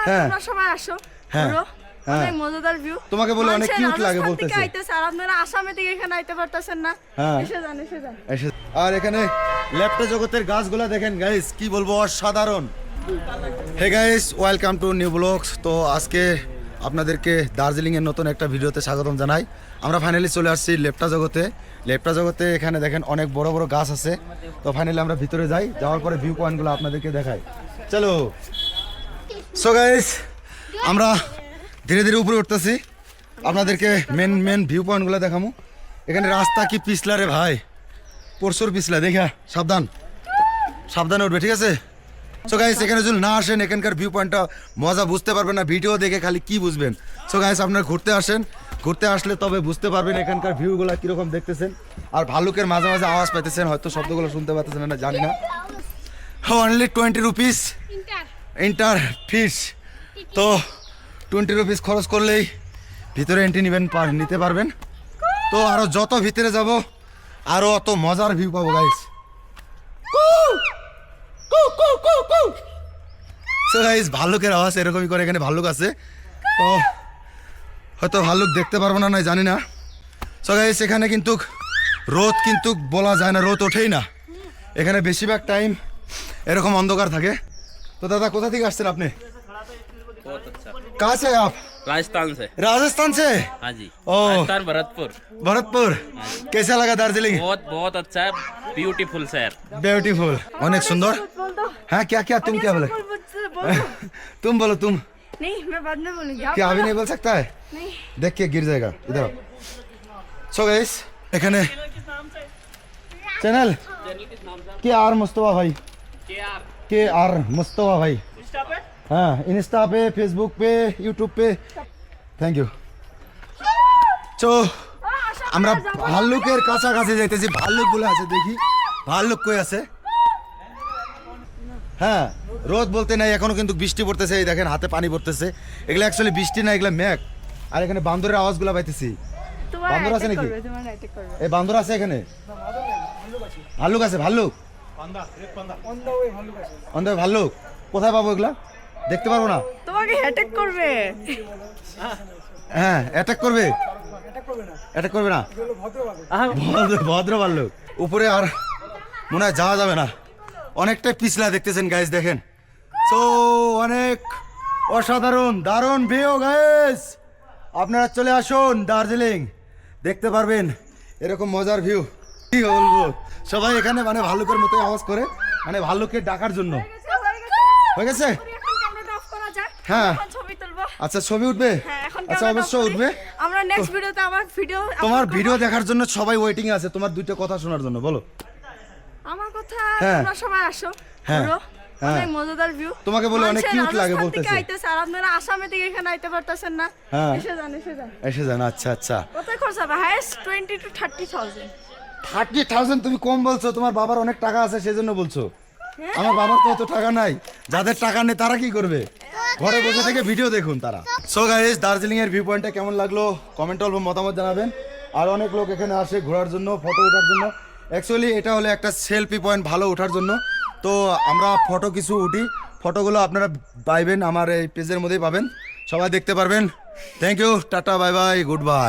তোমরা সবাই আসো পুরো অনেক মজাদার ভিউ তোমাকে বলে অনেক কিউট লাগে বলতেছে আর আপনারা আসামে থেকে এখানে আইতে পারতেছেন না এসে যান আর এখানে ল্যাপটপ জগতের গাছগুলা দেখেন গাইস কি বলবো অসাধারণ। Hey guys welcome to new blogs. তো আজকে আপনাদেরকে দার্জিলিংয়ের নতুন একটা ভিডিওতে স্বাগতম জানাই। আমরা ফাইনালি চলে আসছি লেপটা জগতে। এখানে দেখেন অনেক বড় বড় গাছ আছে। তো ফাইনালি আমরা ভিতরে যাই, যাওয়ার পরে ভিউ পয়েন্টগুলো আপনাদেরকে দেখাই। চলো। সো গাইস আমরা ধীরে ধীরে উপরে উঠতেছি, আপনাদেরকে মেন ভিউ পয়েন্টগুলো দেখাবো। এখানে রাস্তা কি পিছলা রে ভাই, প্রচুর পিছলা, দেখা সাবধানে উঠবে, ঠিক আছে? সো গাইস এখানে যদি না আসেন এখানকার ভিউ পয়েন্টটা মজা বুঝতে পারবেন না, ভিডিও দেখে খালি কি বুঝবেন। সো গাইস আপনারা ঘুরতে আসলে তবে বুঝতে পারবেন এখানকার ভিউগুলো কীরকম দেখতেছেন। আর ভালুকের মাঝে মাঝে আওয়াজ পাইতেছেন, হয়তো শব্দগুলো শুনতে পাচ্ছেন না, জানি না। অনলি 20 রুপিস ইন্টার ফিস। তো 20 রুপিস খরচ করলেই ভিতরে এন্ট্রি নিতে পারবেন। তো আরও যত ভিতরে যাব আরও অত মজার ভিউ পাবো গাইস। সো গাইস ভাল্লুকের আওয়াজ এরকমই করে, এখানে ভাল্লুক আছে। তো হয়তো ভাল্লুক দেখতে পারবো না, জানি না। সো গাইস এখানে কিন্তু রোদ কিন্তু বলা যায় না, রোদ ওঠেই না এখানে, বেশিরভাগ টাইম এরকম অন্ধকার থাকে। তো দাদা কোথা থেকে আসছেন আপনি? कहाँ से आप? राजस्थान से हाँ जी। ओ राजस्थान भरतपुर। कैसा लगा दार्जिलिंग? बहुत अच्छा है, ब्यूटीफुल शहर। ब्यूटीफुल, अनेक सुंदर। हाँ क्या तुम क्या बोले? तुम बोलो तुम। नहीं मैं बाद में बोलूंगी। क्या अभी नहीं बोल सकता है? नहीं देख के गिर जाएगा इधर। सो गाइस এখানে চ্যানেল के आर मुस्तफा भाई, के आर मुस्तफा भाई। हाँ इंस्टा पे, फेसबुक पे, यूट्यूब पे। Thank you. তো আমরা ভাল্লুকের কাছাকাছি যাইতেছি, ভাল্লুক বলে আছে, দেখি ভাল্লুক কই আছে। হ্যাঁ রোদ বলতে নাই, এখনো কিন্তু বৃষ্টি পড়তেছে, এই দেখেন হাতে পানি পড়তেছে। এগুলো অ্যাকচুয়ালি বৃষ্টি না, এগুলো মেঘ। আর এখানে বান্দরের আওয়াজগুলো পাইতেছি। বান্দর আছে নাকি? এই বান্দর আছে এখানে? ভাল্লুক আছে? ভাল্লুক ভাল্লুক কোথায় পাবো এগুলা? দেখতে পারবো না, তোমাকে অ্যাটাক করবে। হ্যাঁ অ্যাটাক করবে না, ভদ্র ভাল্লুক। উপরে আর মনে হয় যাওয়া যাবে না, অনেকটাই পিছলা দেখতেছেন গাইস, দেখেন। সো অনেক অসাধারণ দারুণ ভিউ গাইস, আপনারা চলে আসুন দার্জিলিং, দেখতে পারবেন এরকম মজার ভিউ। কি বলবো, সবাই এখানে মানে ভাল্লুকের মতোই আওয়াজ করে, মানে ভাল্লুককে ডাকার জন্য। হয়ে গেছে? হ্যাঁ আচ্ছা ছবি উঠবে? আচ্ছা অবশ্যই উঠবে। আমরা নেক্সট ভিডিওতে আবার তোমার ভিডিও দেখার জন্য সবাই ওয়েটিং আছে, তোমার দুইটা কথা শোনার জন্য। বলো আমার কথা। তোমরা সবাই আসো পুরো অনেক মজাদার ভিউ। তোমাকে বলে অনেক কিউট লাগে বলতেছে আর আপনারা আসামে থেকে এখানে আইতে পারতেছেন না, এসে যান। আচ্ছা কত খরচ হবে? Highest 20 to 30,000। 30,000 তুমি কম বলছো, তোমার বাবার অনেক টাকা আছে সেজন্য বলছো। আমার বাবার তো অত টাকা নাই, যাদের টাকা নেই তারা কি করবে? ঘরে বসে থেকে ভিডিও দেখুন তারা। সো গাইস দার্জিলিং এর ভিউ পয়েন্টটা কেমন লাগলো কমেন্ট অল্প মতামত জানাবেন। আর অনেক লোক এখানে আসে ঘোরার জন্য, ফটো ওঠার জন্য। অ্যাকচুয়ালি এটা হলো একটা সেলফি পয়েন্ট ভালো ওঠার জন্য। তো আমরা ফটো কিছু উঠি, ফটোগুলো আপনারা পাইবেন আমার এই পেজের মধ্যেই পাবেন, সবাই দেখতে পারবেন। Thank you, tata, bye bye, good by.